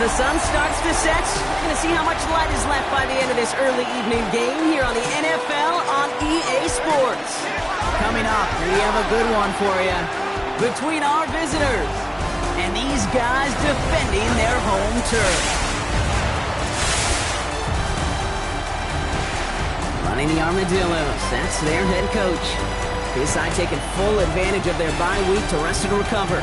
the sun starts to set, we're going to see how much light is left by the end of this early evening game here on the NFL on EA Sports. Coming up, we have a good one for you. Between our visitors and these guys defending their home turf. Running the Armadillos, that's their head coach. His side taking full advantage of their bye week to rest and recover.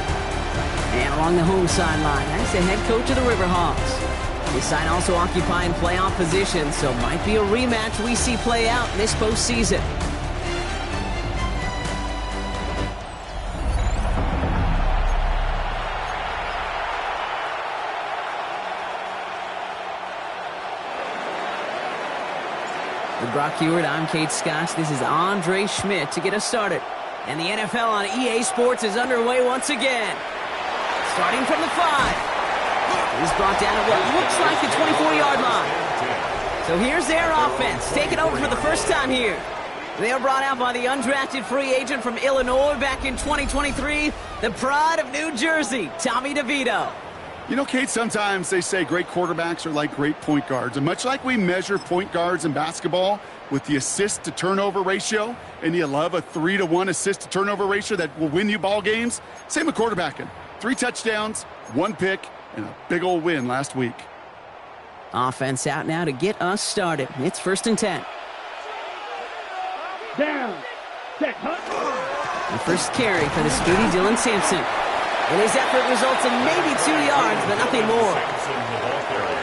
And along the home sideline, that's the head coach of the Riverhawks. His side also occupying playoff position, so might be a rematch we see play out this postseason. With Brock Heward, I'm Kate Scotch. This is Andre Schmidt to get us started. And the NFL on EA Sports is underway once again. Starting from the 5. He's brought down at what looks like the 24-yard line. So here's their offense, taking over for the first time here. They are brought out by the undrafted free agent from Illinois back in 2023, the pride of New Jersey, Tommy DeVito. You know, Kate, sometimes they say great quarterbacks are like great point guards. And much like we measure point guards in basketball with the assist-to-turnover ratio, and you love a 3-to-1 assist-to-turnover ratio that will win you ball games, same with quarterbacking. 3 touchdowns, 1 pick, and a big old win last week. Offense out now to get us started. It's 1st and 10. Down. Set. Hunt. The first carry for the speedy Dylan Sampson. And his effort results in maybe 2 yards, but nothing more.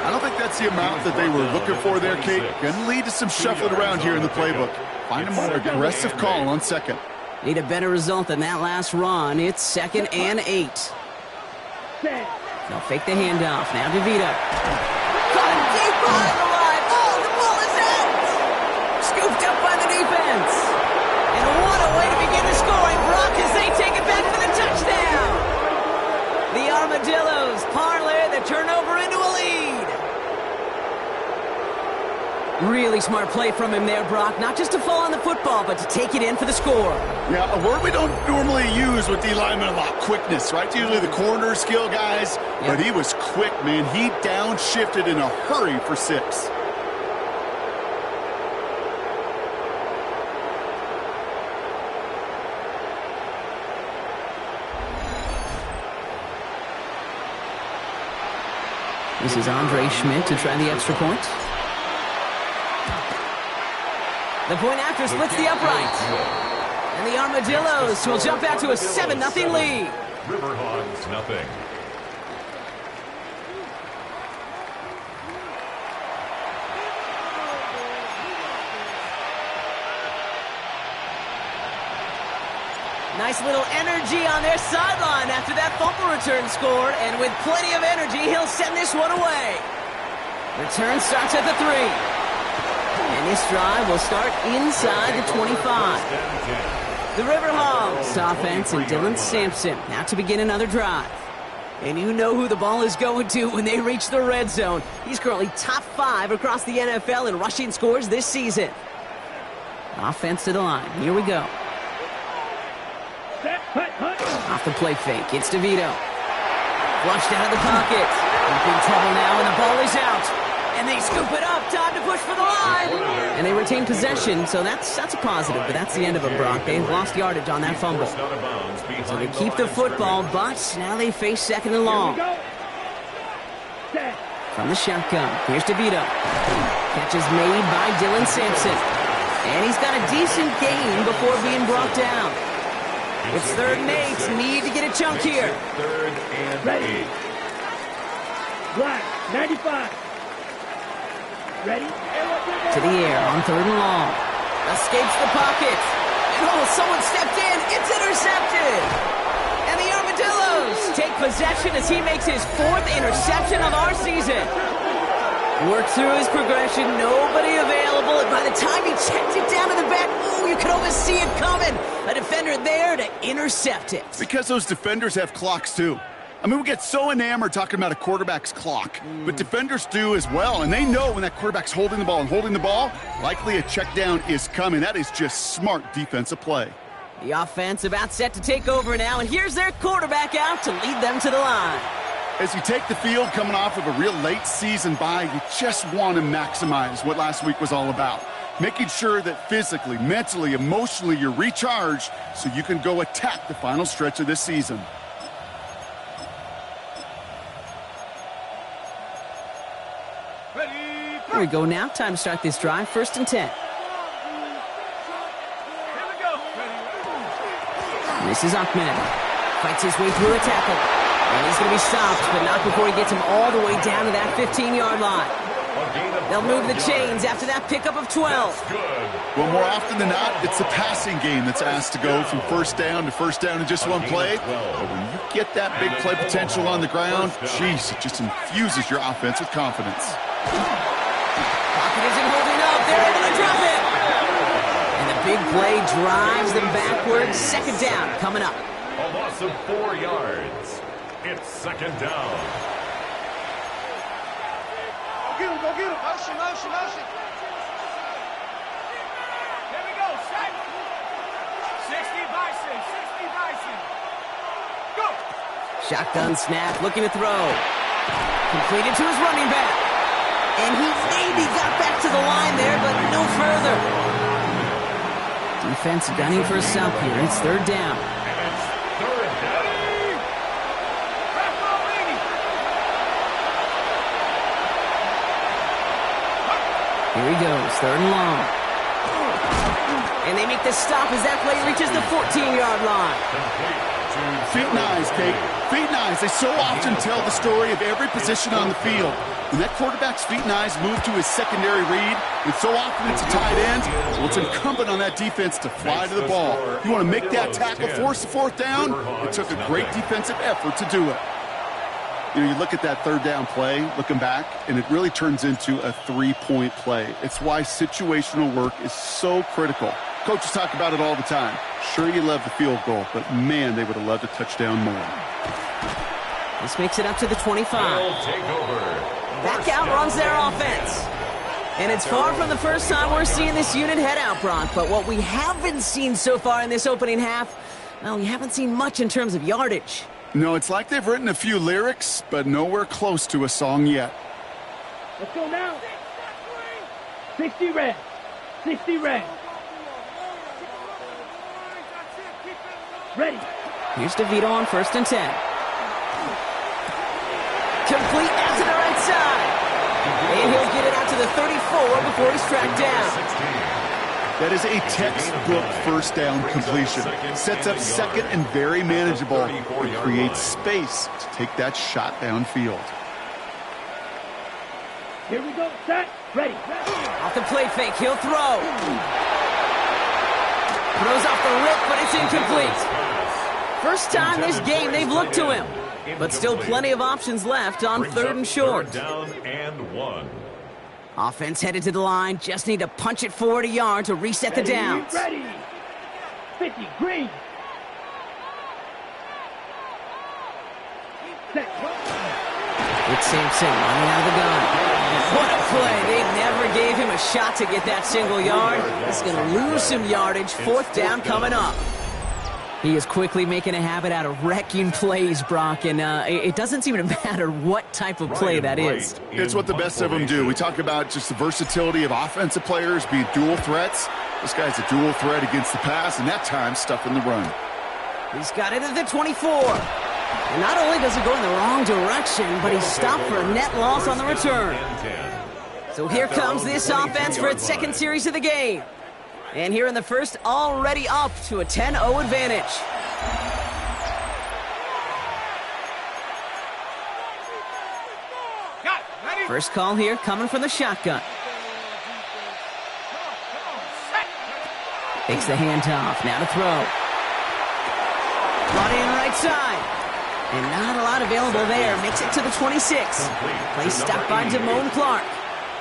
I don't think that's the amount that they were looking for there, Kate. Going to lead to some shuffling around here in the playbook. Find a more aggressive call on second. Need a better result than that last run. It's 2nd and 8. They'll fake the handoff. Now DeVito. Caught him deep on the line. Oh, the ball is out. Scooped up by the defense. And what a way to begin the scoring, Brock, as they take it back for the touchdown. The Armadillos parlay the turnover into a lead. Really smart play from him there, Brock. Not just to fall on the football, but to take it in for the score. Yeah, a word we don't normally use with D linemen a lot, quickness, right? Usually the corner skill guys, but he was quick, man. He downshifted in a hurry for 6. This is Andre Schmidt to try the extra point. The point after splits the upright. And the Armadillos will jump out to a 7-0 lead. Riverhawks nothing. Nice little energy on their sideline after that fumble return score. And with plenty of energy, he'll send this one away. Return starts at the 3. And this drive will start inside the 25. The Riverhawks offense and Dylan Sampson now to begin another drive. And you know who the ball is going to when they reach the red zone. He's currently top 5 across the NFL in rushing scores this season. Offense to the line. Here we go. Off the play fake. It's DeVito. Flushed out of the pocket. In big trouble now, and the ball is out. And they scoop it up. Time to push for the line. And they retain possession, so that's a positive. But that's the end of it, Brock. They've lost yardage on that fumble. So they keep the football, but now they face 2nd and long. From the shotgun, here's DeVito. Catch is made by Dylan Sampson. And he's got a decent gain before being brought down. It's 3rd and 8. Need to get a chunk here. 3rd and 8. Black, 95. Ready? To the air on 3rd and long. Escapes the pocket. And oh, someone stepped in. It's intercepted. And the Armadillos take possession as he makes his 4th interception of our season. Worked through his progression. Nobody available. And by the time he checked it down to the back, oh, you could almost see it coming. A defender there to intercept it. Because those defenders have clocks, too. I mean, we get so enamored talking about a quarterback's clock, but defenders do as well, and they know when that quarterback's holding the ball, likely a check down is coming. That is just smart defensive play. The offense about set to take over now, and here's their quarterback out to lead them to the line. As you take the field coming off of a real late season bye, you just want to maximize what last week was all about. Making sure that physically, mentally, emotionally, you're recharged so you can go attack the final stretch of this season. Here we go now. Time to start this drive. 1st and 10. This is Ahmed. Fights his way through a tackle. And he's going to be stopped, but not before he gets him all the way down to that 15-yard line. They'll move the chains after that pickup of 12. Well, more often than not, it's the passing game that's asked to go from first down to first down in just one play. But when you get that big play potential on the ground, geez, it just infuses your offense with confidence. Pocket isn't holding up. They're able to drop it. And the big play drives them backwards. 2nd down coming up. A loss of 4 yards. It's 2nd down. Go get him. Motion. Here we go, set. 60 Bison. Go. Shotgun snap, looking to throw. Completed to his running back. And he maybe got back to the line there, but no further. Defense gunning for a stop here. It's 3rd down. Here he goes, 3rd and long. And they make the stop as that play reaches the 14-yard line. Feet and eyes, Kate. Feet and eyes. They so often tell the story of every position on the field. When that quarterback's feet and eyes move to his secondary read, and so often it's a tight end, well, it's incumbent on that defense to fly to the ball. You want to make that tackle, force the 4th down? It took a great defensive effort to do it. You know, you look at that 3rd down play, looking back, and it really turns into a 3-point play. It's why situational work is so critical. Coaches talk about it all the time. Sure, you love the field goal, but man, they would have loved a touchdown more. This makes it up to the 25. Back out runs their offense. And it's far from the first time we're seeing this unit head out, Brock. But what we haven't seen so far in this opening half, well, we haven't seen much in terms of yardage. No, it's like they've written a few lyrics, but nowhere close to a song yet. Let's go now. 60 red. 60 red. Ready. Here's DeVito on 1st and 10. Complete out to the right side. And he'll get it out to the 34 before he's tracked down. That is a textbook 1st down completion. Sets up 2nd and very manageable and creates space to take that shot downfield. Here we go. Set. Ready. Off the play fake, he'll throw. Throws off the rip, but it's incomplete. First time this game they've looked to him. But still plenty of options left on 3rd and short. 3rd down and 1. Offense headed to the line. Just need to punch it forward a yard to reset the downs. Ready. 50 green. Set. It's Sampson running out of the gun. What a play. They never gave him a shot to get that single yard. He's going to lose some yardage. 4th down coming up. He is quickly making a habit out of wrecking plays, Brock, and it doesn't seem to matter what type of play that is. It's what the best of them do. We talk about just the versatility of offensive players being dual threats. This guy's a dual threat against the pass, and that time stuffing the run. He's got it at the 24. And not only does he go in the wrong direction, but he's stopped for a net loss on the return. So here comes this offense for its 2nd series of the game. And here in the first, already up to a 10-0 advantage. First call here coming from the shotgun. Takes the handoff, now to throw. Brought in right side. And not a lot available there. Makes it to the 26. Play stopped by Damone Clark.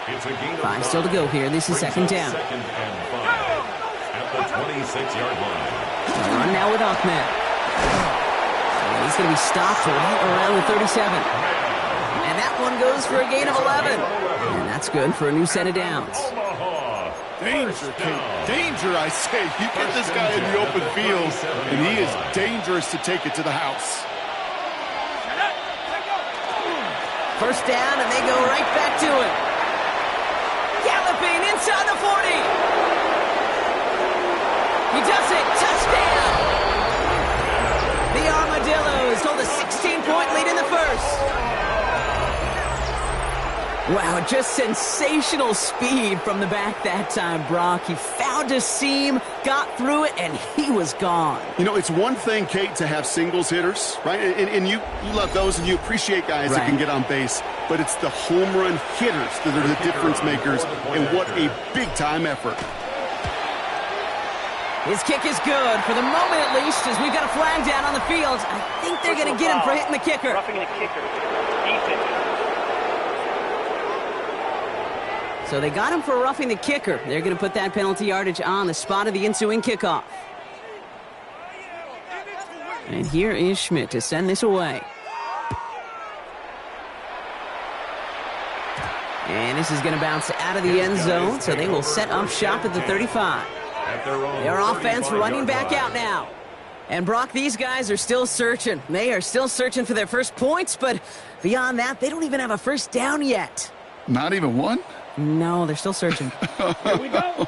5 still to go here. This is 2nd down. At the 26-yard line. Run now with Ahmed. And he's going to be stopped right around the 37. And that one goes for a gain of 11. And that's good for a new set of downs. Danger, Kate. Danger, I say. You get this guy in the open field, and he is dangerous to take it to the house. First down, and they go right back to it. Galloping inside the 40. He does it. Touchdown. The Armadillos hold a 16-point lead in the first. Wow, just sensational speed from the back that time, Brock. He found a seam, got through it, and he was gone. You know, it's one thing, Kate, to have singles hitters, right? And you love those, and you appreciate guys that can get on base. But it's the home run hitters that are the difference makers, and what a big-time effort. His kick is good, for the moment at least, as we've got a flag down on the field. I think they're going to get him for hitting the kicker. Roughing the kicker. Defense. So they got him for roughing the kicker. They're going to put that penalty yardage on the spot of the ensuing kickoff. And here is Schmidt to send this away. And this is going to bounce out of the end zone, so they will set up shop at the 35. Their offense running back out now. And Brock, these guys are still searching. They are still searching for their first points, but beyond that, they don't even have a first down yet. Not even one? No, they're still searching. Here we go.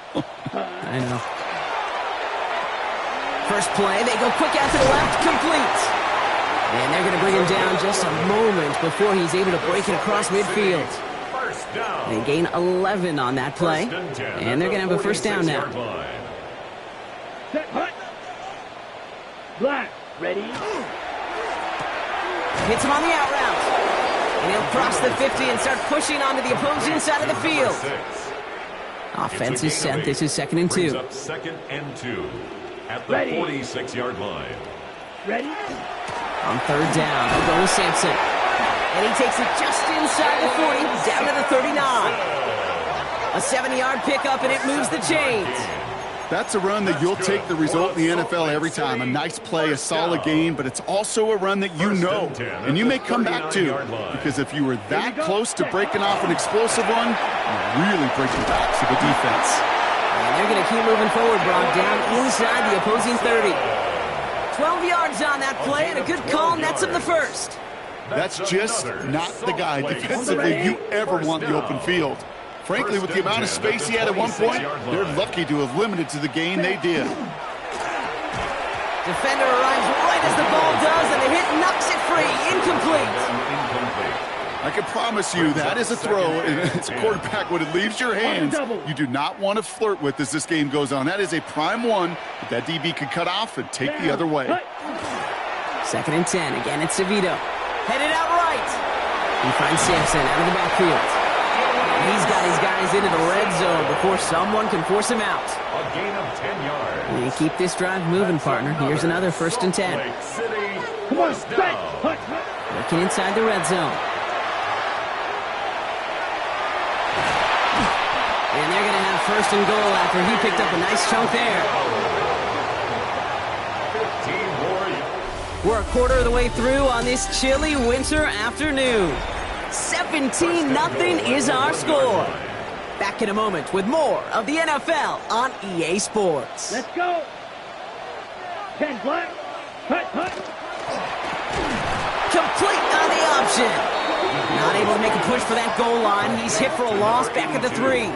I know. First play, they go quick out to the left, complete. And they're going to bring him down just a moment before he's able to break it across midfield. They gain 11 on that play, and they're going to have a first down now. Set, hut. Black, ready. Hits him on the out route. And he'll cross the 50 and start pushing onto the opposing side of the field. Offense is set. This is 2nd and 2. Second and 2 at the 46-yard line. Ready. On third down, they'll go with Sampson. And he takes it just inside the 40, down to the 39. A 70-yard pickup, and it moves the chains. That's a run that you'll take the result in the NFL every time. A nice play, a solid game, but it's also a run that you know, and you may come back to, because if you were that close to breaking off an explosive one, you really break the backs of the defense. And they're going to keep moving forward, Brock, down inside the opposing 30. 12 yards on that play, and a good call nets him the first. That's just not the guy defensively you ever want in the open field. Frankly, with the amount of space he had at one point, they're lucky to have limited to the gain they did. Defender arrives right as the ball does, and the hit knocks it free. Incomplete. I can promise you that is a throw, and it's a quarterback when it leaves your hands, you do not want to flirt with as this game goes on. That is a prime one that DB could cut off and take the other way. 2nd and 10. Again, it's Sevito. Headed out right. He finds Sampson out of the backfield. He's got his guys into the red zone before someone can force him out. A gain of 10 yards. And keep this drive moving, partner. Here's another 1st and 10. Come on, set. Hut, hut. Looking inside the red zone. And they're going to have 1st and goal after he picked up a nice chunk there. 15 more. We're a quarter of the way through on this chilly winter afternoon. 17-0 is our score. Back in a moment with more of the NFL on EA Sports. Let's go. 10 black. Hut, hut. Complete on the option. Not able to make a push for that goal line. He's hit for a loss back at the 3.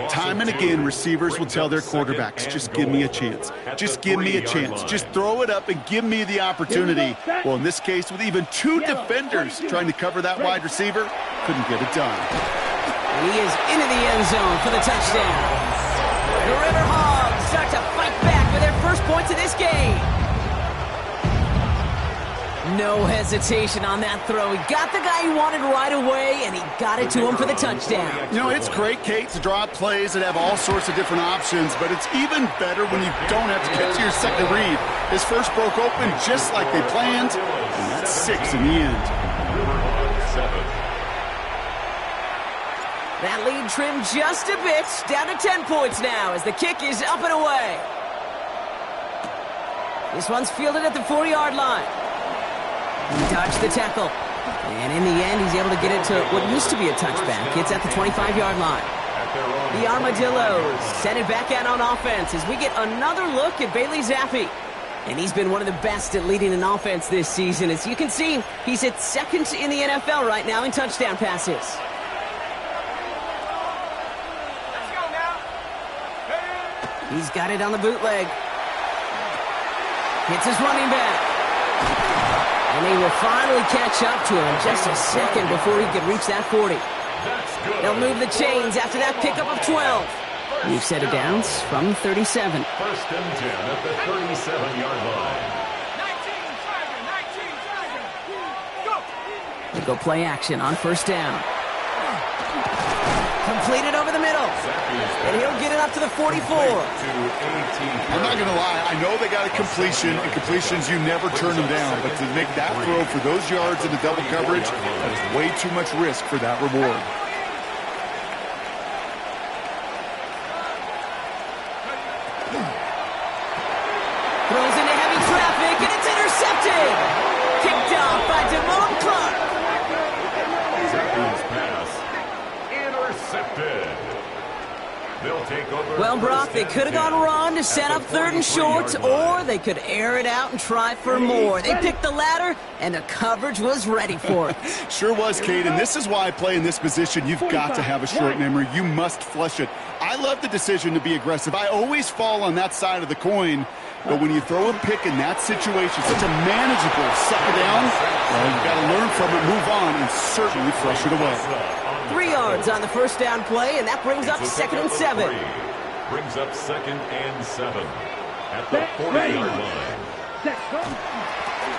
Time and again, receivers will tell their quarterbacks, just give me a chance. Just give me a chance. Just throw it up and give me the opportunity. Well, in this case, with even 2 defenders trying to cover that wide receiver, couldn't get it done. And he is into the end zone for the touchdown. The River Hogs start to fight back with their first points of this game. No hesitation on that throw. He got the guy he wanted right away, and he got it to him for the touchdown. You know, it's great, Kate, to draw up plays that have all sorts of different options, but it's even better when you don't have to get to your second read. His first broke open just like they planned, and that's 6 in the end. That lead trimmed just a bit, down to 10 points now as the kick is up and away. This one's fielded at the 4-yard line. He dodged the tackle. And in the end, he's able to get it to what used to be a touchback. It's at the 25-yard line. The Armadillos send it back out on offense as we get another look at Bailey Zappi. And he's been one of the best at leading an offense this season. As you can see, he's at second in the NFL right now in touchdown passes. Let's go now. He's got it on the bootleg. Hits his running back. And he will finally catch up to him just a second before he could reach that 40. They'll move the chains after that pickup of 12. We've set it downs from 37. First and 10 at the 37-yard line. 19, They go play action on first down. Completed over the middle. And he'll get it up to the 44. I'm not going to lie. I know they got a completion, and completions, you never turn them down. But to make that throw for those yards in the double coverage, that is way too much risk for that reward. Throws into heavy traffic, and it's intercepted. Kicked off by Damone Clark. Zacchaeus pass intercepted. They'll take over. Well, Brock, first they and could have 10 gone run to set at up the third and short, 43-yard line. or they could air it out and try for more. They picked the latter, and the coverage was ready for it. Sure was, Kate, and this is why I play in this position. You've got to have a short memory. You must flush it. I love the decision to be aggressive. I always fall on that side of the coin, but when you throw a pick in that situation, such a manageable second down, well, you've got to learn from it, move on, and certainly flush it away. 3 yards on the first down play, and that brings up second and 7. Brings up second and 7 at the 40-yard line.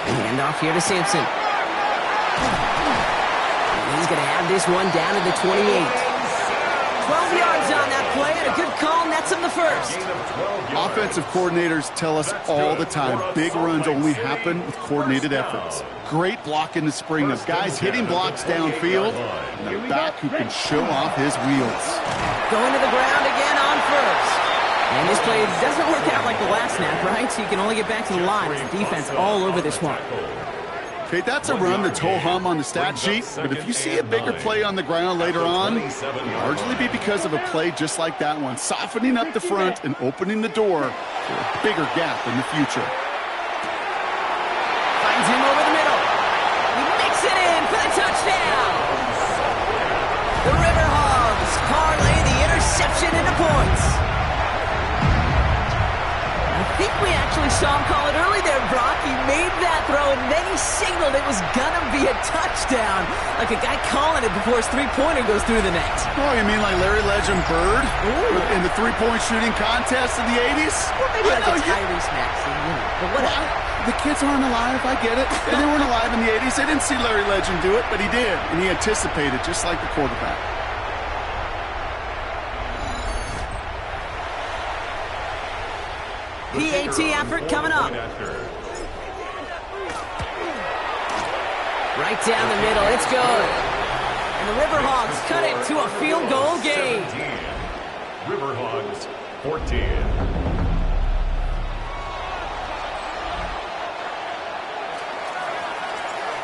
Hand off here to Sampson. And he's going to have this one down to the 28. 12 yards on that play, and a good call nets him the first. Offensive coordinators tell us all the time, big runs only happen with coordinated efforts. Great block in the spring of guys hitting blocks downfield, and a back who can show off his wheels. Going to the ground again on first. And this play doesn't work out like the last snap, right? So you can only get back to the line. It's the defense all over this one. Okay, that's a run that's ho-hum on the stat sheet, but if you see a bigger play on the ground later on, it'll largely be because of a play just like that one, softening up the front and opening the door for a bigger gap in the future. Finds him over the middle. He makes it in for the touchdown. The Riverhogs parlay the interception into points. I think we actually saw him call it early there, Brock. He made that throw, and then he signaled it was going to be a touchdown. Like a guy calling it before his three-pointer goes through the net. Oh, you mean like Larry Legend Bird in the three-point shooting contest in the 80s? Or maybe like a Tyrese Maxey, but whatever. The kids aren't alive, I get it. And they weren't alive in the 80s. They didn't see Larry Legend do it, but he did. And he anticipated, just like the quarterback. PAT effort coming up. Right down the middle, it's good. And the Riverhogs cut it to a field goal game. Riverhogs 14.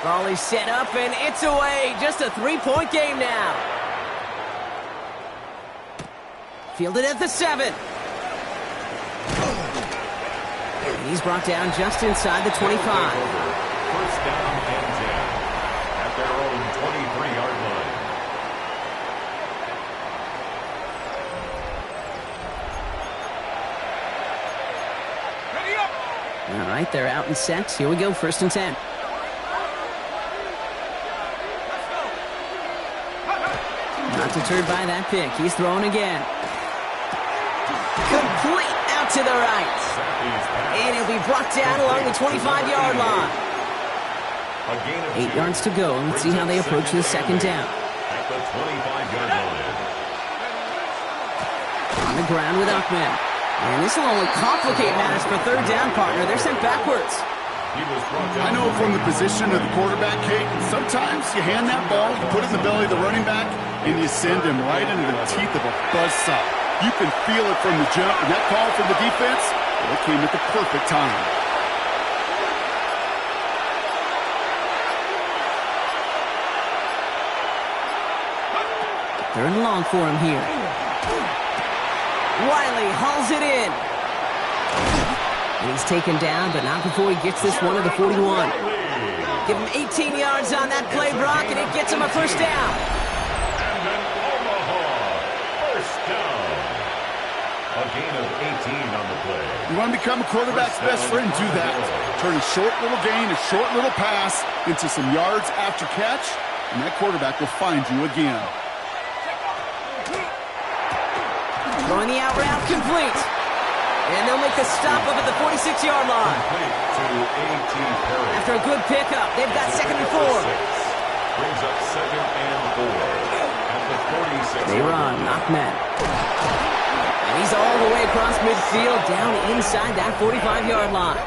Volley set up, and it's away. Just a three-point game now. Fielded at the 7. And he's brought down just inside the 25. First down and 10 at their own 23-yard line. Ready up. All right, they're out and set. Here we go, first and 10. Not deterred by that pick. He's throwing again. Complete out to the right. And he'll be brought down along the 25-yard line. 8 yards to go. Let's see how they approach the second down. At the 25-yard line. On the ground with Uckman. And this will only complicate matters for third down, partner. They're sent backwards. I know from the position of the quarterback, Kate, sometimes you hand that ball, you put it in the belly of the running back, and you send him right into the teeth of a buzzsaw. You can feel it from the jump, and that call from the defense, well, it came at the perfect time. Third and long for him here. Wiley hauls it in. He's taken down, but not before he gets this one to the 41. Give him 18 yards on that play, Brock, and it gets him a first down. And an Omaha first down. A gain of 18 on the play. You want to become a quarterback's best friend, do that. Turn a short little gain, a short little pass into some yards after catch, and that quarterback will find you again. Throwing the out route complete. And they'll make the stop up at the 46-yard line. After a good pickup, they've got 2nd and 4. Brings up 2nd and 4 at the 46. They run, Ahmed. And he's all the way across midfield, down inside that 45-yard line.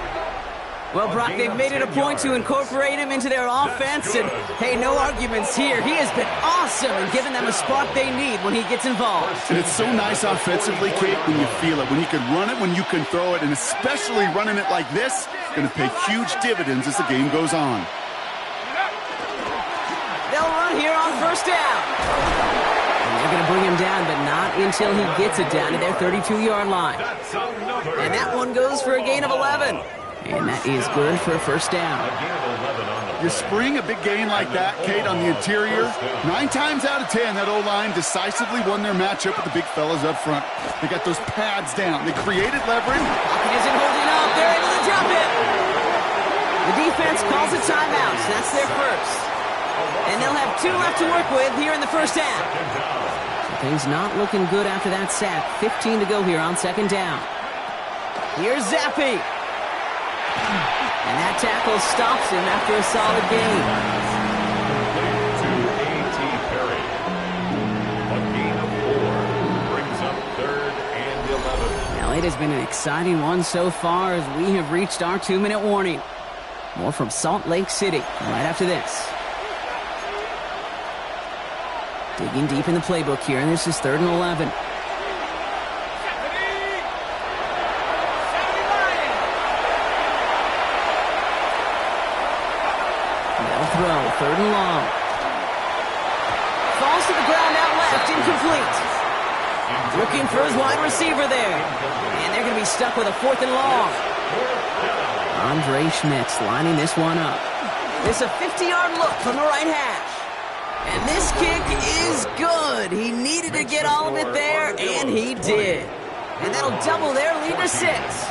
Well, Brock, they've made it a point to incorporate him into their offense, and hey, no arguments here. He has been awesome and given them a spark they need when he gets involved. And it's so nice offensively, Kate, when you feel it, when you can run it, when you can throw it, and especially running it like this, going to pay huge dividends as the game goes on. They'll run here on first down. And they're going to bring him down, but not until he gets it down to their 32-yard line. And that one goes for a gain of 11. And that is good for a first down. You spring a big gain like that, Kate, on the interior. 9 times out of 10, that O-line decisively won their matchup with the big fellas up front. They got those pads down. They created leverage. Pocket isn't holding up. They're able to drop it. The defense calls a timeout, so that's their first. And they'll have 2 left to work with here in the first half. So things not looking good after that sack. 15 to go here on 2nd down. Here's Zappi. And that tackle stops him after a solid gain. To A.T. Perry. A gain of 4 brings up 3rd and 11. Now, it has been an exciting one so far as we have reached our 2-minute warning. More from Salt Lake City right after this. Digging deep in the playbook here, and this is 3rd and 11. Throw, 3rd and long. Falls to the ground out left, incomplete. Looking for his wide receiver there. And they're going to be stuck with a 4th and long. Andre Schmitz lining this one up. This a 50-yard look from the right hash. And this kick is good. He needed to get all of it there, and he did. And that'll double their lead to 6.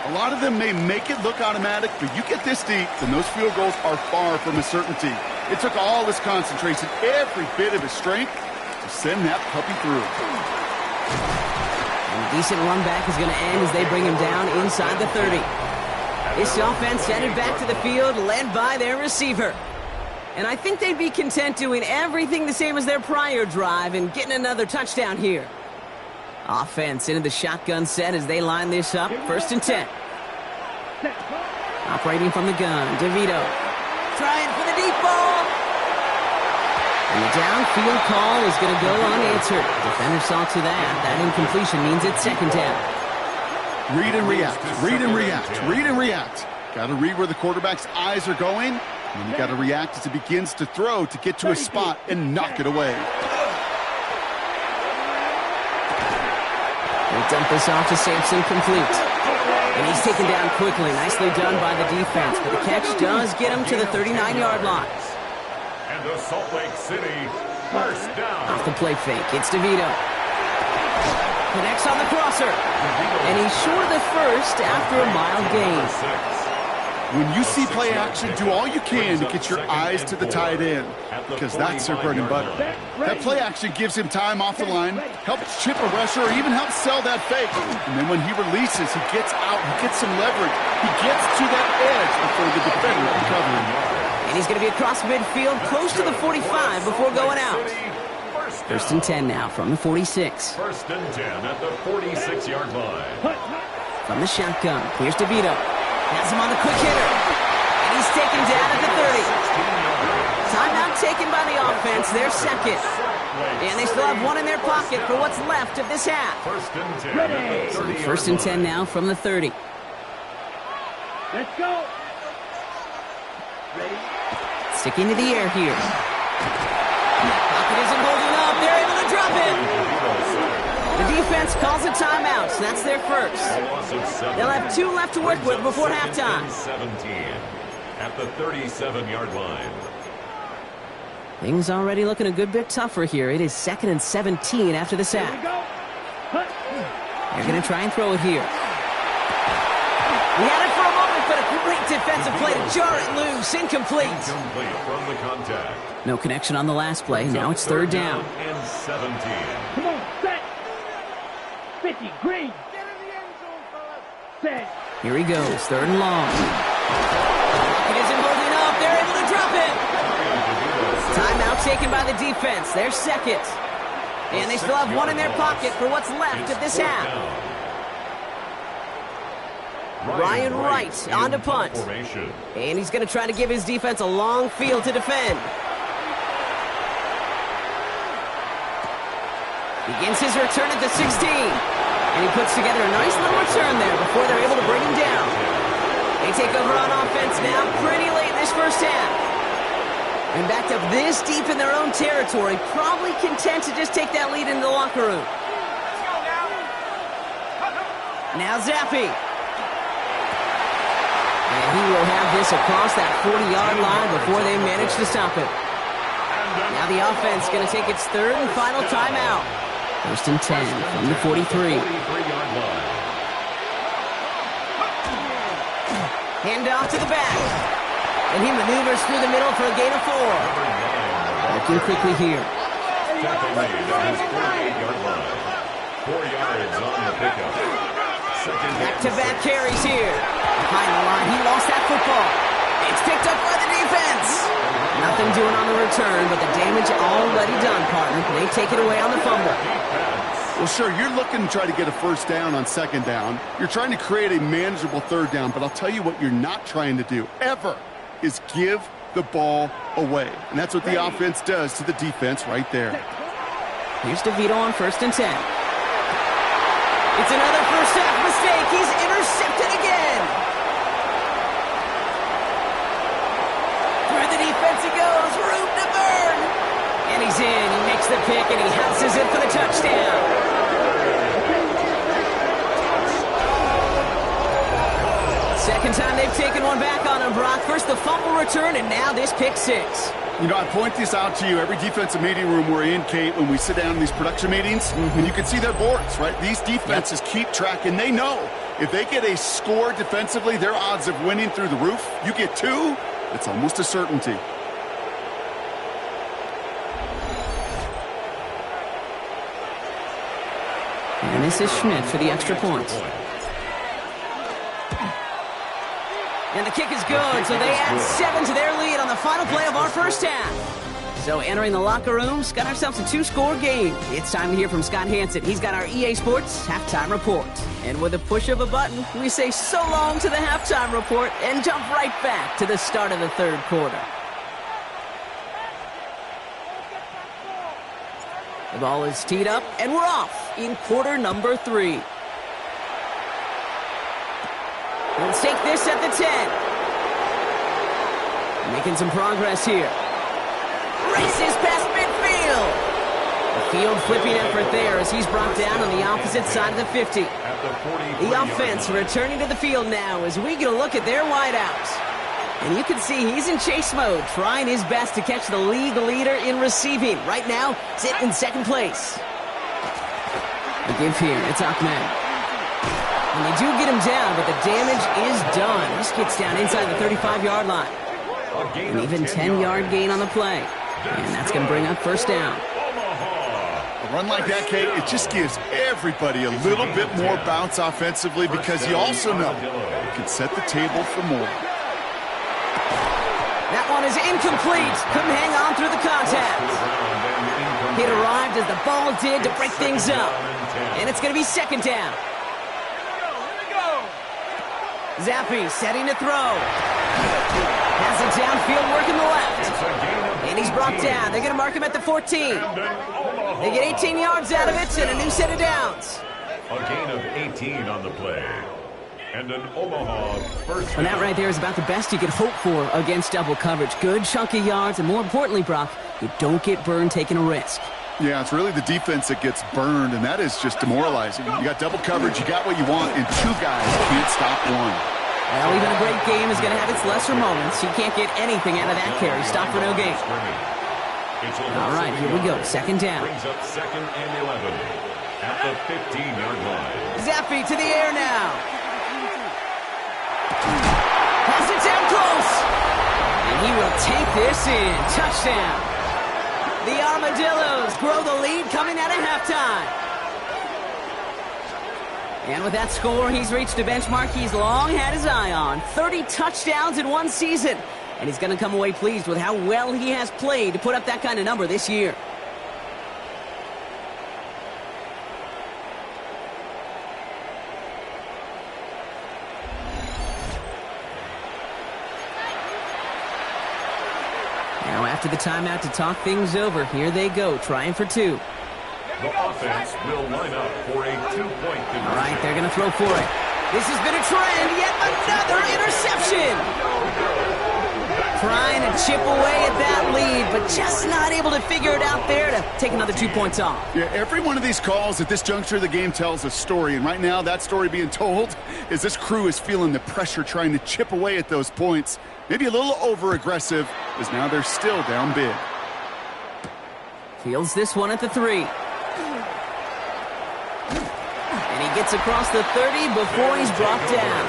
A lot of them may make it look automatic, but you get this deep, and those field goals are far from a certainty. It took all his concentration, every bit of his strength, to send that puppy through. And a decent run back is going to end as they bring him down inside the 30. This offense headed back to the field, led by their receiver. And I think they'd be content doing everything the same as their prior drive and getting another touchdown here. Offense into the shotgun set as they line this up. 1st and 10. Operating from the gun, DeVito. Trying for the deep ball. And the downfield call is going to go unanswered. Defender saw to that. That incompletion means it's 2nd down. Read and react, read and react, read and react. Got to read where the quarterback's eyes are going, and then you got to react as he begins to throw to get to a spot and knock it away. They dump this off to Sampson, complete. And he's taken down quickly. Nicely done by the defense. But the catch does get him to the 39-yard line. And the Salt Lake City first down. Off the play fake. It's DeVito. Connects on the crosser. And he's short of the first after a mild gain. When you see play action, do all you can to get your eyes to the tight end, because that's their bread and butter. That play action gives him time off the line, helps chip a rusher, or even helps sell that fake. And then when he releases, he gets out, he gets some leverage. He gets to that edge before the defender can cover him. And he's going to be across midfield, close to the 45 before going out. 1st and 10 now from the 46. 1st and 10 at the 46-yard line. From the shotgun, here's DeVito. Has him on the quick hitter. And he's taken down at the 30. Timeout taken by the offense, their 2nd. And they still have 1 in their pocket for what's left of this half. 1st and 10. So 1st and 10 now from the 30. Let's go. Ready? Sticking to the air here. Pocket isn't holding up. They're able to drop it. The defense calls a timeout, so that's their first. They'll have 2 left to work with before halftime. 17 at the 37-yard line. Things already looking a good bit tougher here. It is 2nd and 17 after the sack. They're going to try and throw it here. He had it for a moment, but a great defensive play to jar it loose. Incomplete. Incomplete from the contact. No connection on the last play. Now it's 3rd down. And 17. Come on, set. 50, green. Get in the end zone, fellas. Set. Here he goes, 3rd and long. It isn't holding up. They're able to drop it. Timeout taken by the defense. They're second. And they still have 1 in their pocket for what's left of this half. Ryan Wright on to punt. And he's going to try to give his defense a long field to defend. Begins his return at the 16. And he puts together a nice little return there before they're able to bring him down. They take over on offense now pretty late in this first half. And backed up this deep in their own territory, probably content to just take that lead into the locker room. Let's go now. Now Zappi. And he will have this across that 40-yard line before they manage to stop it. Now the offense going to take its 3rd and final timeout. 1st and 10 from the 43. Hand off to the back. And he maneuvers through the middle for a gain of 4. Looking quickly here. Tackle made at his 48-yard line. 4 yards on the pickup. Back-to-back carries here. Behind the line, he lost that football. It's picked up by the defense. Nothing doing on the return, but the damage already done, partner. They take it away on the fumble. Well, sure, you're looking to try to get a 1st down on 2nd down. You're trying to create a manageable 3rd down, but I'll tell you what you're not trying to do, ever, is give the ball away. And that's what the offense does to the defense right there. Here's DeVito on 1st and 10. It's another first half mistake. He's intercepted again. Through the defense he goes. Room to burn. And he's in. He makes the pick, and he houses it for the touchdown. Second time they've taken one back on him, Brock. First the fumble return, and now this pick 6. You know, I point this out to you every defensive meeting room we're in, Kate, when we sit down in these production meetings, and you can see their boards, right? These defenses keep track, and they know if they get a score defensively, their odds of winning through the roof. You get 2, it's almost a certainty. And this is Schmidt for the extra point. And the kick is good, so they add 7 to their lead on the final play of our first half. So entering the locker rooms, got ourselves a 2-score game. It's time to hear from Scott Hansen. He's got our EA Sports halftime report. And with a push of a button, we say so long to the halftime report and jump right back to the start of the 3rd quarter. The ball is teed up, and we're off in quarter number 3. Let's take this at the 10. Making some progress here. Races past midfield. A field flipping effort there as he's brought down on the opposite side of the 50. The offense returning to the field now as we get a look at their wideouts. And you can see he's in chase mode, trying his best to catch the league leader in receiving. Right now, sitting in 2nd place. The give here, it's Ahmed. And they do get him down, but the damage is done. This gets down inside the 35-yard line. An even 10-yard gain on the play. And that's going to bring up 1st down. A run like that, Kate, it just gives everybody a little bit more bounce offensively because you also know you can set the table for more. That one is incomplete. Couldn't hang on through the contact. It arrived as the ball did to break things up. And it's going to be 2nd down. Zappi setting to throw. Has it downfield, working the left. And he's brought down. They're going to mark him at the 14. They get 18 yards out of it and a new set of downs. A gain of 18 on the play. And an Omaha first down. And that right there is about the best you could hope for against double coverage. Good chunky yards, and more importantly, Brock, you don't get burned taking a risk. Yeah, it's really the defense that gets burned, and that is just demoralizing. You got double coverage, you got what you want, and two guys can't stop one. Well, even a great game is going to have its lesser moments. You can't get anything out of that carry. Stop for no gain. All right, here we go. Second down. Brings up 2nd and 11 at the 15-yard line. Zappi to the air now. Has it down close. And he will take this in. Touchdown. The Armadillos grow the lead coming out of halftime. And with that score, he's reached a benchmark he's long had his eye on. 30 touchdowns in one season. And he's going to come away pleased with how well he has played to put up that kind of number this year. Now after the timeout to talk things over, here they go, trying for two. The offense will line up for a 2-point conversion. All right, they're going to throw for it. This has been a trend, yet another interception. Trying to chip away at that lead, but just not able to figure it out there to take another 2 points off. Yeah, every one of these calls at this juncture of the game tells a story, and right now that story being told is this crew is feeling the pressure trying to chip away at those points. Maybe a little over-aggressive, as now they're still down big. Fields this one at the 3. And he gets across the 30 before he's brought down.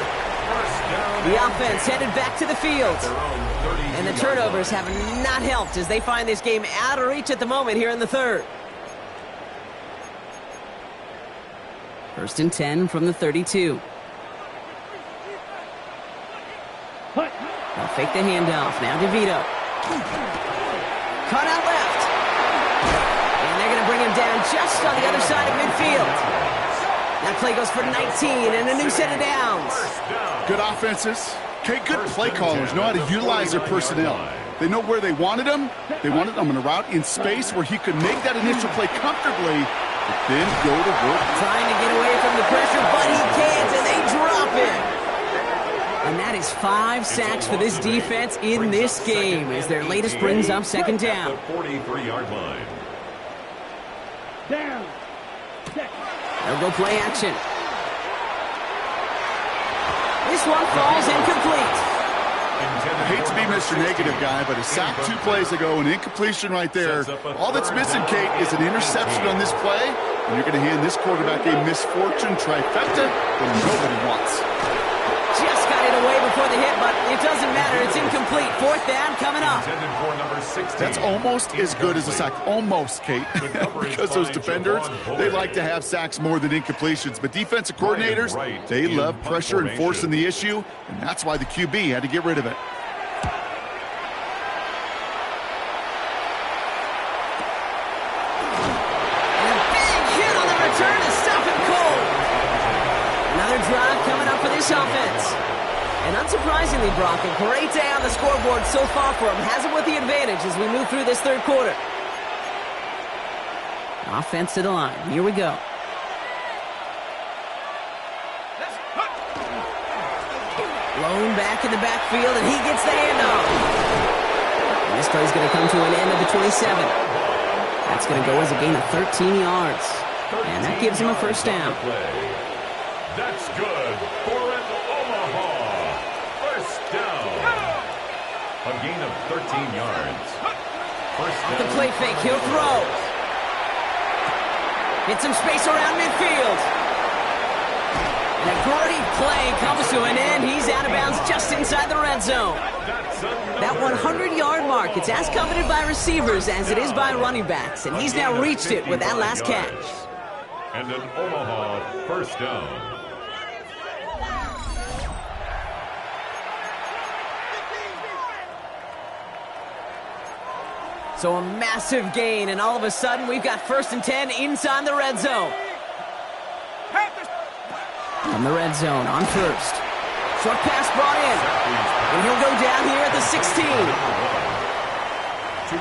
The offense headed back to the field. And the turnovers have not helped as they find this game out of reach at the moment here in the third. 1st and 10 from the 32. They'll fake the handoff. Now DeVito. Caught out left. And they're going to bring him down just on the other side of midfield. That play goes for 19 and a new set of downs. Good offenses. Okay, good play callers know how to utilize their personnel. They know where they wanted him. They wanted him in a route in space where he could make that initial play comfortably, but then go to work. Trying to get away from the pressure, but he can't, and they drop it. And that is 5 sacks for this defense in this game as their latest brings up 2nd down. 43-yard line. Down. They'll go play action. This one falls incomplete. I hate to be Mr. Negative guy, but a sack 2 plays ago, an incompletion right there. All that's missing, Kate, is an interception on this play, and you're going to hand this quarterback a misfortune trifecta that nobody wants. Just got it away before the hit, but it doesn't matter. It's incomplete. 4th down coming up. That's almost as good as a sack. Almost, Kate. Because those defenders, they like to have sacks more than incompletions. But defensive coordinators, they love pressure and forcing the issue, and that's why the QB had to get rid of it. And a big hit on the return to stop him cold. Another drive coming up for this offense. And unsurprisingly, Brock, a great day on the scoreboard so far for him. Has it with the advantage as we move through this third quarter. Offense to the line. Here we go. Blown back in the backfield, and he gets the handoff. And this play is going to come to an end at the 27. That's going to go as a gain of 13 yards. And that gives him a 1st down. That's good for an Omaha 1st down. A gain of 13 yards. 1st down. The play fake, he'll throw. Get some space around midfield. And a great play comes to an end. He's out of bounds just inside the red zone. That 100-yard mark, it's as coveted by receivers as it is by running backs. And he's now reached it with that last catch. And an Omaha 1st down. So a massive gain, and all of a sudden we've got 1st and 10 inside the red zone. From the red zone on 1st. Short pass brought in. And he'll go down here at the 16. 2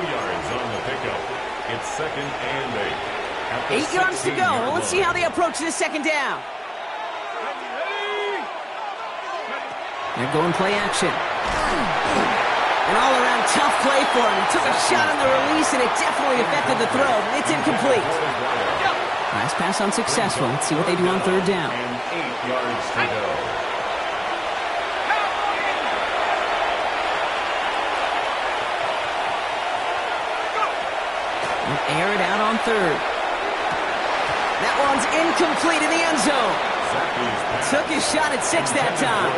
yards on the pickup. It's 2nd and 8. 8 yards to go. Well, let's see how they approach this 2nd down. They're going play action. An all-around tough play for him. He took a shot on the release, and it definitely affected the throw. It's incomplete. Pass unsuccessful. Let's see what they do on third down. And 8 yards to go. We'll air it out on third. That one's incomplete in the end zone. Took his shot at 6 that time.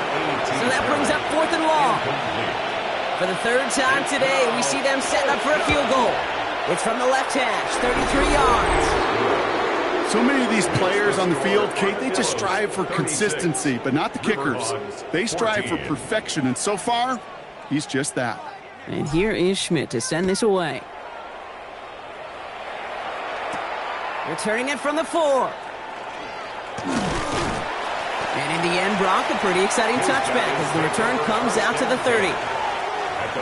So that brings up 4th and long. For the third time today, we see them setting up for a field goal. It's from the left hash, 33 yards. So many of these players on the field, Kate, they just strive for consistency, but not the kickers. They strive for perfection, and so far, he's just that. And here is Schmidt to send this away. Returning it from the 4. And in the end, Brock, a pretty exciting touchback as the return comes out to the 30.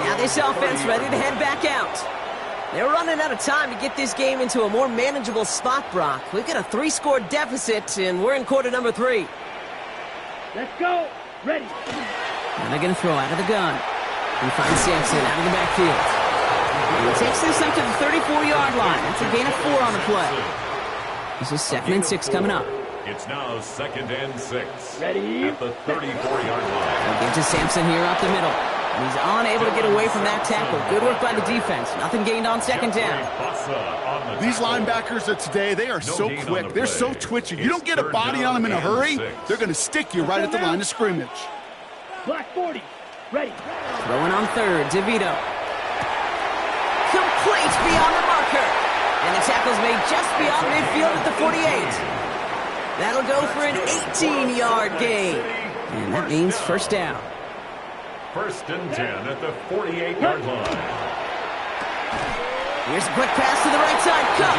Now this offense ready to head back out. They're running out of time to get this game into a more manageable spot, Brock. We've got a 3-score deficit, and we're in quarter number 3. Let's go. Ready. Now they're going to throw out of the gun. And find Sampson out of the backfield. And he takes this up to the 34-yard line. That's a gain of 4 on the play. This is 2nd and 6 coming up. It's now 2nd and 6. Ready. At the 34-yard line. They'll get to Sampson here up the middle. And he's unable to get away from that tackle. Good work by the defense. Nothing gained on 2nd down. These linebackers of today, they are so quick. They're so twitchy. You don't get a body on them in a hurry, they're going to stick you right at the line of scrimmage. Black 40. Ready. Throwing on third, DeVito. Complete beyond the marker. And the tackle's made just beyond midfield at the 48. That'll go for an 18-yard gain. And that means 1st down. 1st and 10 at the 48-yard line. Here's a quick pass to the right side. Cup.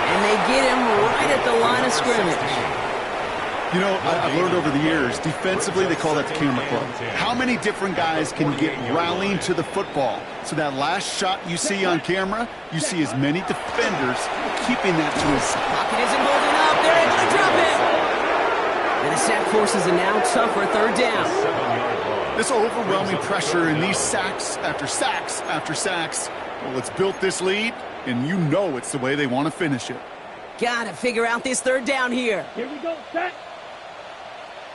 And they get him right at the line of scrimmage. You know, I've learned over the years, defensively, they call that the camera club. How many different guys can get rallying to the football? So that last shot you see on camera, you see as many defenders keeping that to his side. Pocket isn't holding up. They're able to drop it. And the sack forces a now tougher 3rd down. This overwhelming pressure and these sacks after sacks after sacks, well, it's built this lead, and you know it's the way they want to finish it. Gotta figure out this 3rd down here. Here we go. Set.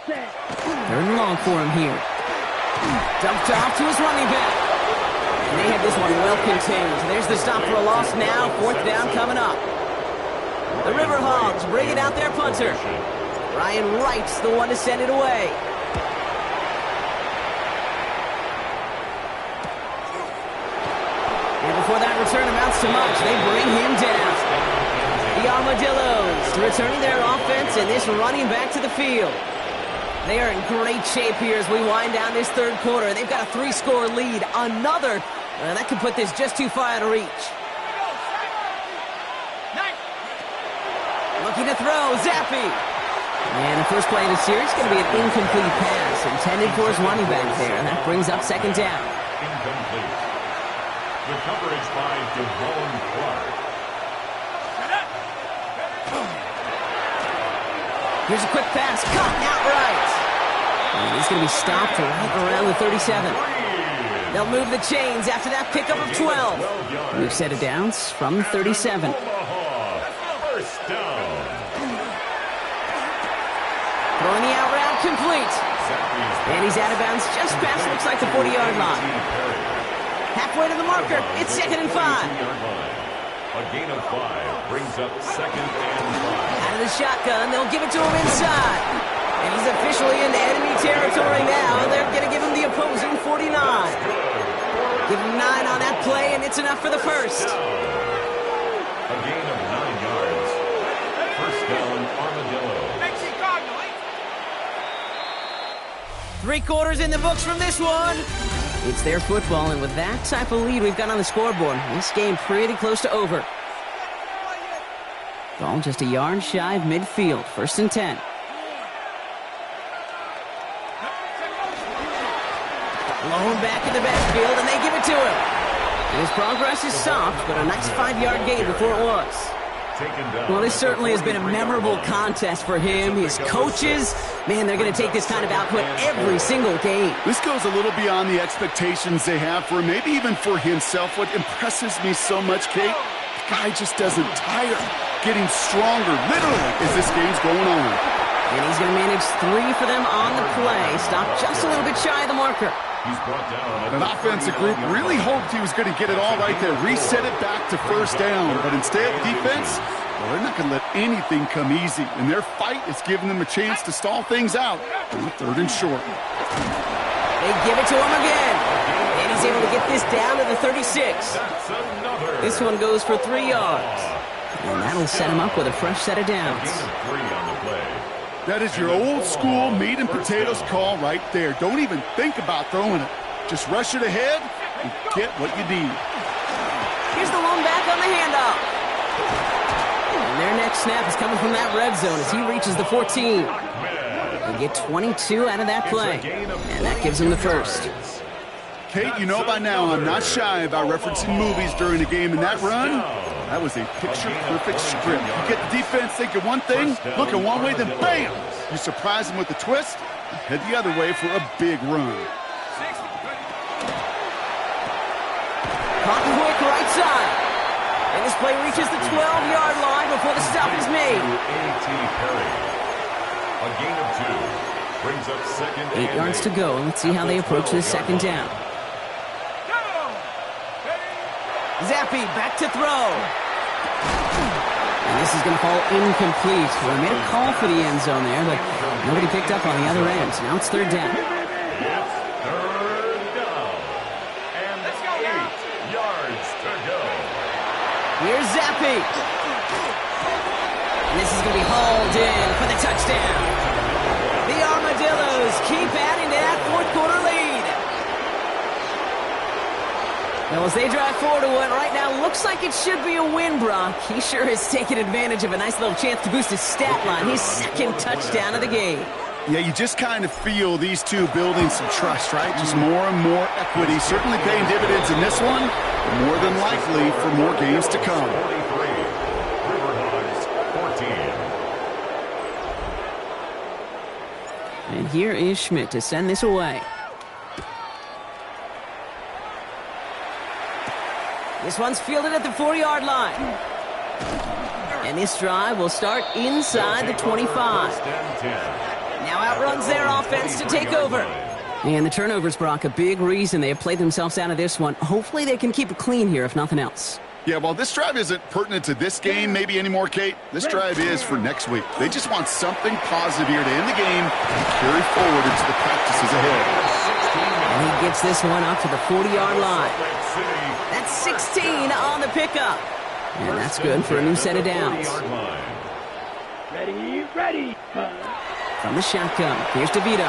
3rd and long for him here. Dumped off to his running back. And they have this one well contained. There's the stop for a loss now. 4th down coming up. The Riverhogs bringing out their punter. Ryan Wright's the one to send it away. And before that return amounts to much, they bring him down. The Armadillos returning their offense and this running back to the field. They are in great shape here as we wind down this 3rd quarter. They've got a 3-score lead. Another, that could put this just too far out of reach. Looking to throw, Zappi. And the first play of the series is going to be an incomplete pass intended for his running back there. And that brings up 2nd down. Incomplete. The coverage by Devon Clark. Here's a quick pass, caught outright. And he's going to be stopped right around the 37. They'll move the chains after that pickup of 12. New set of downs from 37. Omaha, 1st down. Throwing the out route complete. And he's out of bounds just past, looks like the 40-yard line. Halfway to the marker, it's 2nd and 5. A gain of 5 brings up 2nd and 5. Out of the shotgun, they'll give it to him inside. And he's officially into enemy territory now. They're going to give him the opposing 49. Give him 9 on that play, and it's enough for the 1st. A gain of 9 yards. 1st down, Armadillo. 3 quarters in the books from this one. It's their football, and with that type of lead we've got on the scoreboard, this game pretty close to over. Ball just a yard shy of midfield. 1st and 10. Blown back in the backfield, and they give it to him. And his progress is stopped, but a nice 5-yard gain before it was. taken down. Well, this certainly has been a memorable contest for him. His coaches, man, they're going to take this kind of output every single game. This goes a little beyond the expectations they have for him, maybe even for himself. What impresses me so much, Kate, the guy just doesn't tire. Getting stronger, literally, as this game's going on. And he's going to manage 3 for them on the play. Stop just a little bit shy of the marker. He's brought down. An offensive group really hoped he was going to get it all right there, reset it back to first down. But instead, defense, well, they're not going to let anything come easy. And their fight is giving them a chance to stall things out on 3rd and short. They give it to him again. And he's able to get this down to the 36. This one goes for 3 yards. And that'll set him up with a fresh set of downs. That is your old school meat and potatoes call right there. Don't even think about throwing it. Just rush it ahead and get what you need. Here's the lone back on the handoff. And their next snap is coming from that red zone as he reaches the 14. They get 22 out of that play. And that gives him the first. Kate, you know by now I'm not shy about referencing movies during a game, and that run, that was a picture-perfect script. You get the defense thinking one thing, looking one way, then bam! You surprise them with a twist, and head the other way for a big run. Cotton quick right side. And this play reaches the 12-yard line before the stop is made. A gain of 2 brings up 2nd 8 yards to go. Let's see how they approach this 2nd down. Zappy back to throw. And this is going to fall incomplete. Well, they made a call for the end zone there, but nobody picked up on the other end. Now it's 3rd down. It's 3rd down. And 8 yards to go. Here's Zappy. And this is going to be hauled in for the touchdown. The Armadillos keep adding to that 4th quarter lead. Well, as they drive forward to what right now looks like it should be a win, Brock, he sure has taken advantage of a nice little chance to boost his stat line. His 2nd touchdown of the game. Yeah, you just kind of feel these two building some trust, right? Just more and more equity. Certainly paying dividends in this one, but more than likely for more games to come. 43. Riverhawks 14. And here is Schmidt to send this away. This one's fielded at the 4-yard line. And this drive will start inside the 25. Now outruns their offense to take over. And the turnovers, Brock, a big reason they have played themselves out of this one. Hopefully they can keep it clean here, if nothing else. Yeah, while this drive isn't pertinent to this game maybe anymore, Kate, this drive is for next week. They just want something positive here to end the game and carry forward into the practices ahead. And he gets this one up to the 40-yard line. That's 16 on the pickup. And that's good for a new set of downs. Ready, ready. From the shotgun, here's DeVito.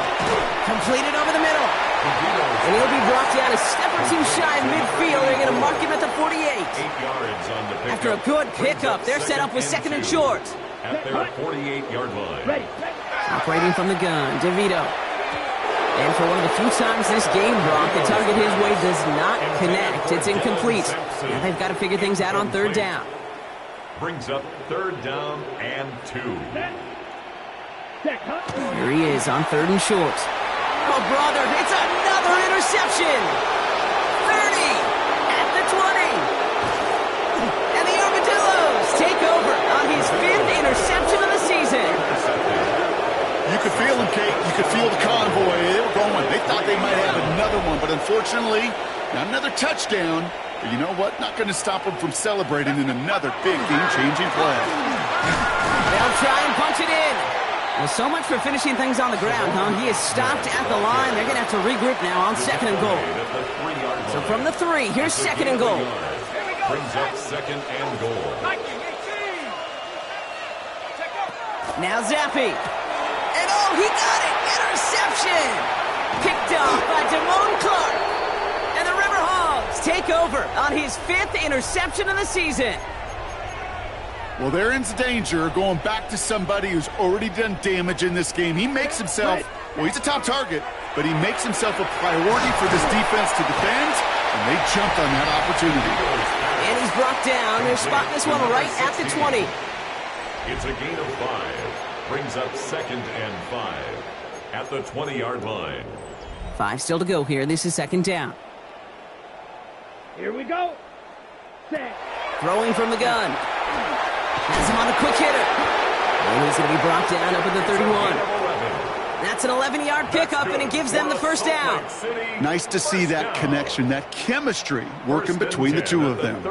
Completed over the middle. And he'll be brought down a step or 2 shy of midfield. They're going to mark him at the 48. After a good pickup, they're set up with 2nd and short. At their 48-yard line. Operating from the gun, DeVito. And for one of the few times this game, Brock, the target his way does not connect. It's incomplete. Now they've got to figure things out on 3rd down. Brings up 3rd down and 2. Here he is on 3rd and short. Oh, brother, it's another interception. 30 at the 20. And the Armadillos take over on his 5th interception of the season. You could feel them, Kate. You could feel the convoy. They were going. They thought they might have another one, but unfortunately, not another touchdown. But you know what? Not going to stop them from celebrating in another big game-changing play. They'll try and punch it in. Well, so much for finishing things on the ground, huh? He is stopped at the line. They're going to have to regroup now on 2nd and goal. So from the 3, here's 2nd and goal. Brings up 2nd and goal. Now Zappy. And oh, he got it! Interception! Picked off by Damone Clark. And the Riverhawks take over on his 5th interception of the season. Well, they're in danger going back to somebody who's already done damage in this game. He makes himself, well, he's a top target, but he makes himself a priority for this defense to defend. And they jumped on that opportunity. And he's brought down. They're spotting this one right at the 20. It's a gain of 5. Brings up 2nd and 5 at the 20-yard line. 5 still to go here. This is 2nd down. Here we go. Set. Throwing from the gun. Has him on a quick hitter. And he's going to be brought down up at the 31. That's an 11-yard pickup, and it gives them the first down. Nice to see that connection, that chemistry working between the two of them.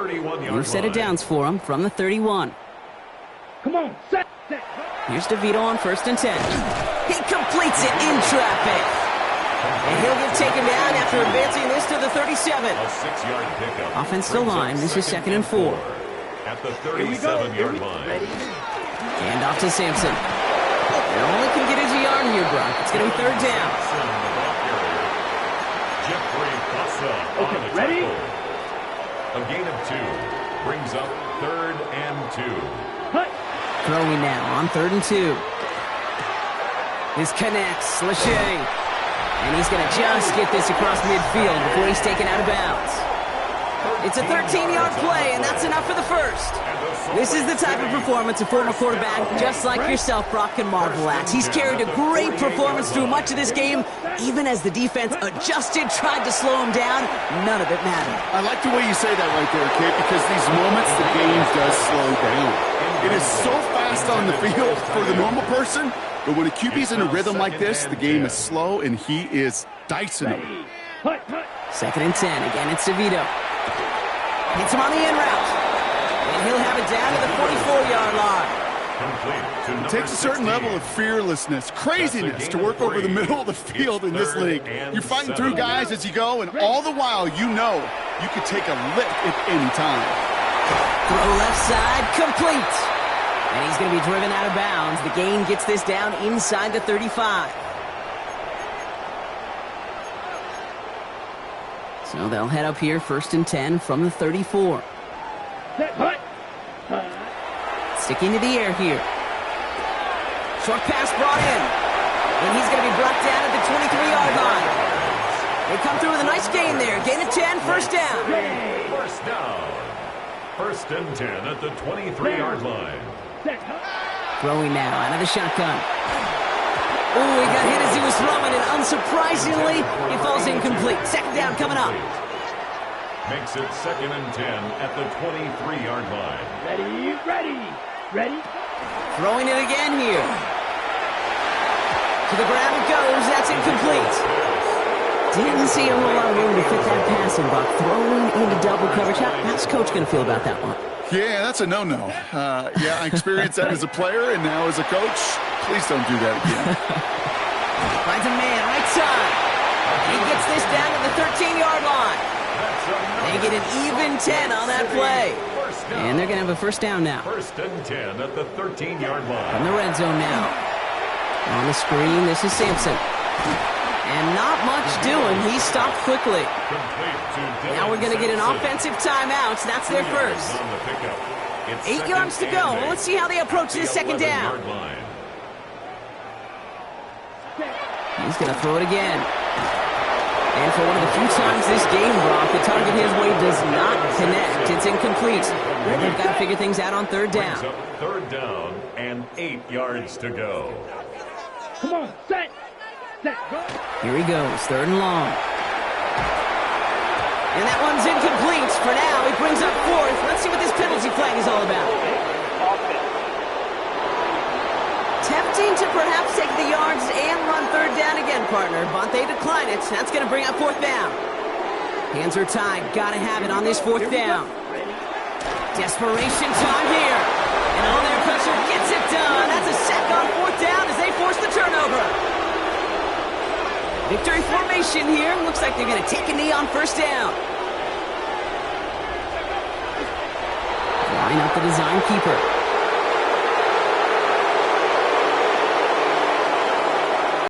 New set of downs for him from the 31. Come on. Set. Set. Here's DeVito on 1st and 10. He completes it in traffic. And he'll get taken down after advancing this to the 37. A 6-yard pickup. Offense still line. This is 2nd and 4. At the 37-yard line. Hand off to Sampson. They only can get his yard here, Brock. It's going to be 3rd down. Okay, ready? A gain of 2 brings up 3rd and 2. Hut. Throwing now on 3rd and 2. This connects. Lachey. And he's going to just get this across midfield before he's taken out of bounds. It's a 13-yard play, and that's enough for the first. This is the type of performance a former quarterback, just like yourself, Brock, can marvel at. He's carried a great performance through much of this game. Even as the defense adjusted, tried to slow him down, none of it mattered. I like the way you say that right there, Kate, because these moments the game does slow down. It is so fast on the field for the normal person, but when a QB's in a rhythm like this, the game is slow, and he is dicing them. Hut. Hut. 2nd and 10. Again, it's DeVito. Hits him on the in route. And he'll have it down to the 44-yard line. It takes a certain level of fearlessness, craziness to work over the middle of the field in this league. You're fighting through guys as you go, and all the while you know you could take a lick at any time. Throw left side, complete. And he's going to be driven out of bounds. The gain gets this down inside the 35. So they'll head up here 1st and 10 from the 34. Set. Hut. Hut. Sticking to the air here. Short pass brought in. And he's going to be brought down at the 23-yard line. They come through with a nice gain there. Gain of 10, 1st down. First down. 1st and 10 at the 23-yard line. Set. Hut. Throwing now out of the shotgun. Oh, he got hit as he was throwing, and unsurprisingly, he falls incomplete. 2nd down coming up. Makes it 2nd and 10 at the 23-yard line. Ready. Ready. Ready. Throwing it again here. To the ground it goes. That's incomplete. Didn't see a whole lot of room to fit that passing, but throwing into double coverage. How's Coach going to feel about that one? Yeah, that's a no-no. Yeah, I experienced that as a player, and now as a coach, please don't do that again. Finds a man right side. He gets this down to the 13-yard line. They get an even 10 on that play. And they're going to have a 1st down now. 1st and 10 at the 13-yard line. From the red zone now. On the screen, this is Sampson. And not much doing. He stopped quickly. Now we're going to get an offensive timeout. That's their first. 8 yards to go. Let's see how they approach this 2nd down. He's going to throw it again. And for one of the few times this game, Brock, the target his way does not connect. It's incomplete. And they've got to figure things out on 3rd down. 3rd down and 8 yards to go. Come on. Set. Set. Go. Here he goes, 3rd and long. And that one's incomplete. For now, he brings up 4th. Let's see what this penalty flag is all about. Tempting to perhaps take the yards and run 3rd down again, partner, but they decline it. That's going to bring up 4th down. Hands are tied. Got to have it on this 4th down. Desperation time here. And all their pressure gets it done. That's a sack on 4th down as they force the turnover. Victory formation here. Looks like they're going to take a knee on 1st down. Line up the design keeper.